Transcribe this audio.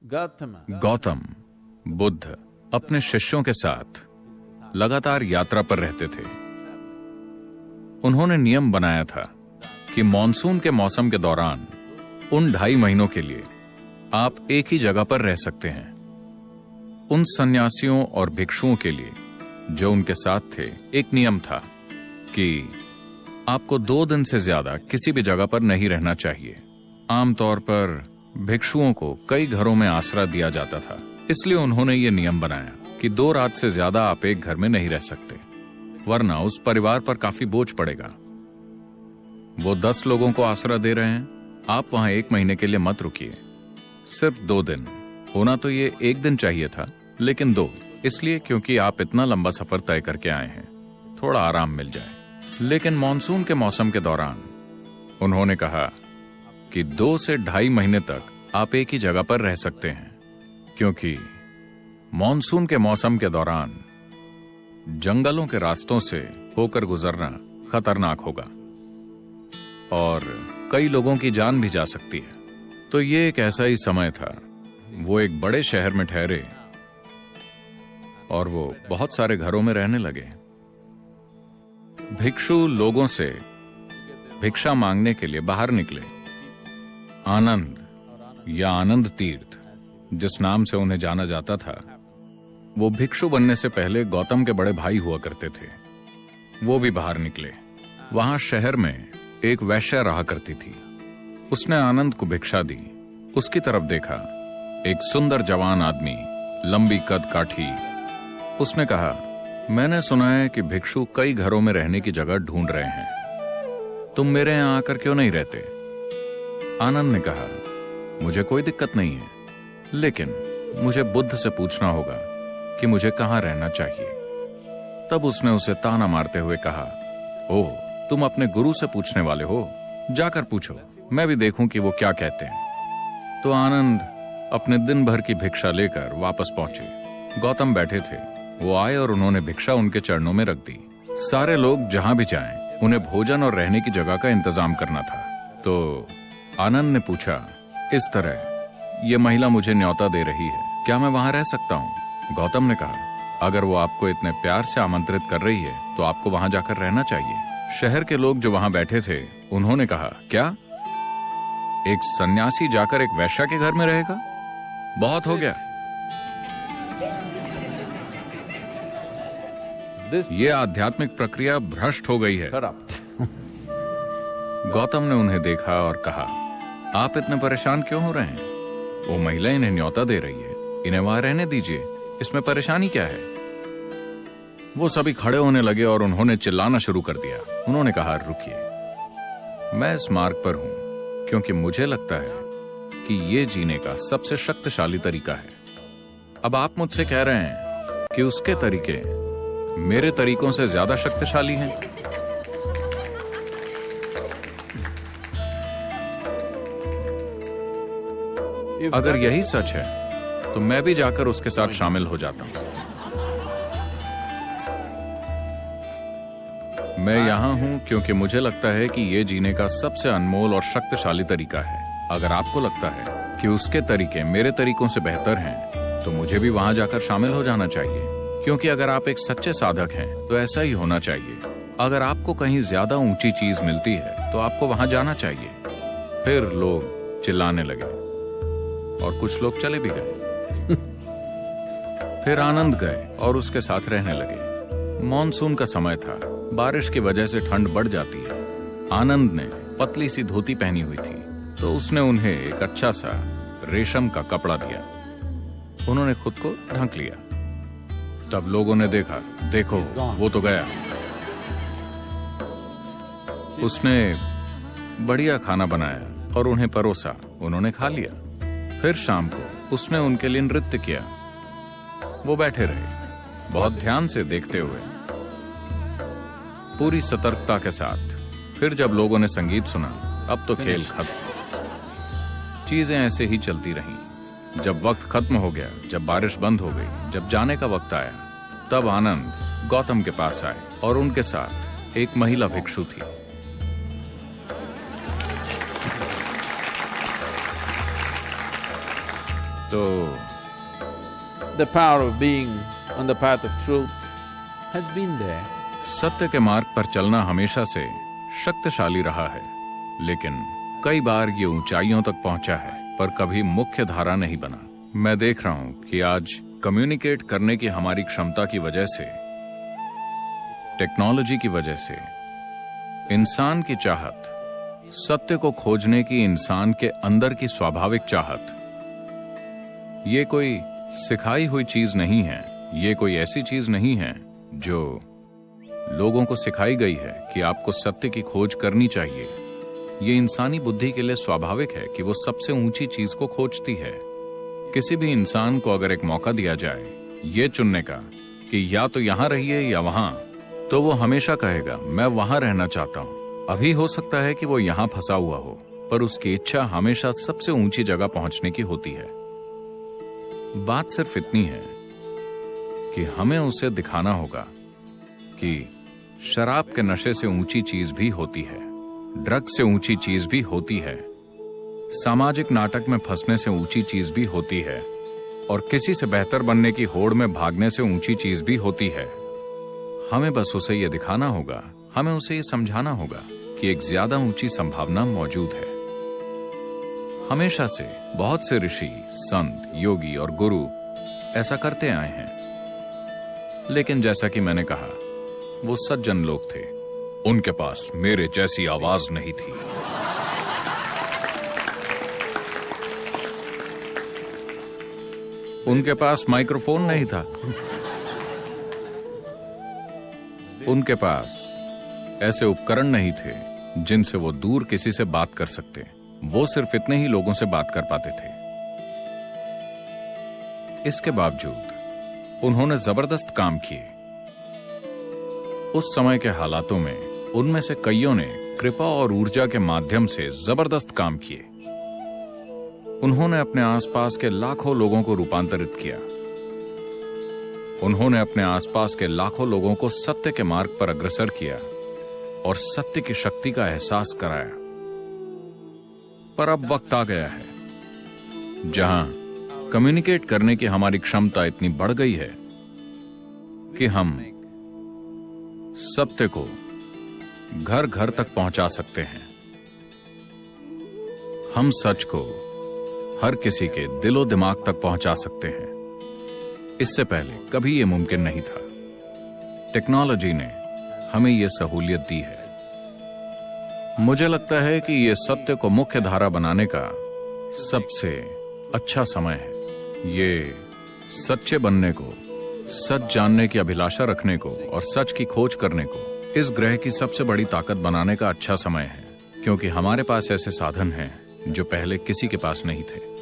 गौतम बुद्ध अपने शिष्यों के साथ लगातार यात्रा पर रहते थे। उन्होंने नियम बनाया था कि मॉनसून के मौसम के दौरान उन 2.5 महीनों के लिए आप एक ही जगह पर रह सकते हैं। उन सन्यासियों और भिक्षुओं के लिए जो उनके साथ थे, एक नियम था कि आपको 2 दिन से ज्यादा किसी भी जगह पर नहीं रहना चाहिए। आमतौर पर भिक्षुओं को कई घरों में आसरा दिया जाता था, इसलिए उन्होंने ये नियम बनाया कि 2 रात से ज्यादा आप एक घर में नहीं रह सकते, वरना उस परिवार पर काफी बोझ पड़ेगा। वो 10 लोगों को आसरा दे रहे हैं, आप वहां 1 महीने के लिए मत रुकिए। सिर्फ 2 दिन। होना तो ये 1 दिन चाहिए था, लेकिन 2 इसलिए क्योंकि आप इतना लंबा सफर तय करके आए हैं, थोड़ा आराम मिल जाए। लेकिन मॉनसून के मौसम के दौरान उन्होंने कहा कि 2 से 2.5 महीने तक आप एक ही जगह पर रह सकते हैं, क्योंकि मॉनसून के मौसम के दौरान जंगलों के रास्तों से होकर गुजरना खतरनाक होगा और कई लोगों की जान भी जा सकती है। तो ये एक ऐसा ही समय था। वो एक बड़े शहर में ठहरे और वो बहुत सारे घरों में रहने लगे। भिक्षु लोगों से भिक्षा मांगने के लिए बाहर निकले। आनंद या आनंद तीर्थ, जिस नाम से उन्हें जाना जाता था, वो भिक्षु बनने से पहले गौतम के बड़े भाई हुआ करते थे। वो भी बाहर निकले। वहां शहर में एक वैश्या रहा करती थी। उसने आनंद को भिक्षा दी। उसकी तरफ देखा, एक सुंदर जवान आदमी, लंबी कद काठी। उसने कहा, मैंने सुना है कि भिक्षु कई घरों में रहने की जगह ढूंढ रहे हैं, तुम मेरे यहां आकर क्यों नहीं रहते? आनंद ने कहा, मुझे कोई दिक्कत नहीं है, लेकिन मुझे बुद्ध से पूछना होगा कि मुझे कहां रहना चाहिए। तब उसने उसे ताना मारते हुए कहा, ओह, तुम अपने गुरु से पूछने वाले हो, जाकर पूछो, मैं भी देखूं कि वो क्या कहते हैं। तो आनंद अपने दिन भर की भिक्षा लेकर वापस पहुंचे। गौतम बैठे थे। वो आए और उन्होंने भिक्षा उनके चरणों में रख दी। सारे लोग जहां भी जाएं, उन्हें भोजन और रहने की जगह का इंतजाम करना था। तो आनंद ने पूछा, इस तरह ये महिला मुझे न्योता दे रही है, क्या मैं वहां रह सकता हूँ? गौतम ने कहा, अगर वो आपको इतने प्यार से आमंत्रित कर रही है तो आपको वहां जाकर रहना चाहिए। शहर के लोग जो वहां बैठे थे, उन्होंने कहा, क्या एक सन्यासी जाकर एक वैश्या के घर में रहेगा? बहुत हो गया। ये आध्यात्मिक प्रक्रिया भ्रष्ट हो गई है। गौतम ने उन्हें देखा और कहा, आप इतने परेशान क्यों हो रहे हैं? वो महिला इन्हें न्योता दे रही है, इन्हें वहां रहने दीजिए, इसमें परेशानी क्या है? वो सभी खड़े होने लगे और उन्होंने चिल्लाना शुरू कर दिया। उन्होंने कहा, रुकिए, मैं इस मार्ग पर हूं क्योंकि मुझे लगता है कि ये जीने का सबसे शक्तिशाली तरीका है। अब आप मुझसे कह रहे हैं कि उसके तरीके मेरे तरीकों से ज्यादा शक्तिशाली हैं। अगर यही सच है तो मैं भी जाकर उसके साथ शामिल हो जाता हूं। मैं यहां हूं क्योंकि मुझे लगता है कि ये जीने का सबसे अनमोल और शक्तिशाली तरीका है। अगर आपको लगता है कि उसके तरीके मेरे तरीकों से बेहतर हैं, तो मुझे भी वहां जाकर शामिल हो जाना चाहिए, क्योंकि अगर आप एक सच्चे साधक हैं तो ऐसा ही होना चाहिए। अगर आपको कहीं ज्यादा ऊंची चीज मिलती है तो आपको वहां जाना चाहिए। फिर लोग चिल्लाने लगे और कुछ लोग चले भी गए। फिर आनंद गए और उसके साथ रहने लगे। मॉनसून का समय था, बारिश की वजह से ठंड बढ़ जाती है। आनंद ने पतली सी धोती पहनी हुई थी, तो उसने उन्हें एक अच्छा सा रेशम का कपड़ा दिया। उन्होंने खुद को ढक लिया। तब लोगों ने देखा, देखो वो तो गया। उसने बढ़िया खाना बनाया और उन्हें परोसा। उन्होंने खा लिया। फिर शाम को उसने उनके लिए नृत्य किया। वो बैठे रहे, बहुत ध्यान से देखते हुए, पूरी सतर्कता के साथ। फिर जब लोगों ने संगीत सुना, अब तो खेल खत्म। चीजें ऐसे ही चलती रहीं। जब वक्त खत्म हो गया, जब बारिश बंद हो गई, जब जाने का वक्त आया, तब आनंद गौतम के पास आए और उनके साथ एक महिला भिक्षु थी। तो The power of being on the path of truth has been there. सत्य के मार्ग पर चलना हमेशा से शक्तिशाली रहा है, लेकिन कई बार ये ऊंचाइयों तक पहुंचा है पर कभी मुख्य धारा नहीं बना। मैं देख रहा हूं कि आज कम्युनिकेट करने की हमारी क्षमता की वजह से, टेक्नोलॉजी की वजह से, इंसान की चाहत, सत्य को खोजने की इंसान के अंदर की स्वाभाविक चाहत, ये कोई सिखाई हुई चीज नहीं है। ये कोई ऐसी चीज नहीं है जो लोगों को सिखाई गई है कि आपको सत्य की खोज करनी चाहिए। ये इंसानी बुद्धि के लिए स्वाभाविक है कि वो सबसे ऊंची चीज को खोजती है। किसी भी इंसान को अगर एक मौका दिया जाए ये चुनने का कि या तो यहां रहिए या वहां, तो वो हमेशा कहेगा मैं वहां रहना चाहता हूं। अभी हो सकता है कि वो यहां फंसा हुआ हो, पर उसकी इच्छा हमेशा सबसे ऊंची जगह पहुंचने की होती है। बात सिर्फ इतनी है कि हमें उसे दिखाना होगा कि शराब के नशे से ऊंची चीज भी होती है, ड्रग्स से ऊंची चीज भी होती है, सामाजिक नाटक में फंसने से ऊंची चीज भी होती है, और किसी से बेहतर बनने की होड़ में भागने से ऊंची चीज भी होती है। हमें बस उसे यह दिखाना होगा, हमें उसे यह समझाना होगा कि एक ज्यादा ऊंची संभावना मौजूद है। हमेशा से बहुत से ऋषि, संत, योगी और गुरु ऐसा करते आए हैं, लेकिन जैसा कि मैंने कहा, वो सज्जन लोग थे। उनके पास मेरे जैसी आवाज नहीं थी। उनके पास माइक्रोफोन नहीं था। उनके पास ऐसे उपकरण नहीं थे जिनसे वो दूर किसी से बात कर सकते। वो सिर्फ इतने ही लोगों से बात कर पाते थे। इसके बावजूद उन्होंने जबरदस्त काम किए। उस समय के हालातों में उनमें से कईयों ने कृपा और ऊर्जा के माध्यम से जबरदस्त काम किए। उन्होंने अपने आसपास के लाखों लोगों को रूपांतरित किया। उन्होंने अपने आसपास के लाखों लोगों को सत्य के मार्ग पर अग्रसर किया और सत्य की शक्ति का एहसास कराया। पर अब वक्त आ गया है जहां कम्युनिकेट करने की हमारी क्षमता इतनी बढ़ गई है कि हम सत्य को घर घर तक पहुंचा सकते हैं। हम सच को हर किसी के दिलो दिमाग तक पहुंचा सकते हैं। इससे पहले कभी यह मुमकिन नहीं था। टेक्नोलॉजी ने हमें यह सहूलियत दी है। मुझे लगता है कि यह सत्य को मुख्य धारा बनाने का सबसे अच्छा समय है। ये सच्चे बनने को, सच जानने की अभिलाषा रखने को और सच की खोज करने को इस ग्रह की सबसे बड़ी ताकत बनाने का अच्छा समय है, क्योंकि हमारे पास ऐसे साधन हैं जो पहले किसी के पास नहीं थे।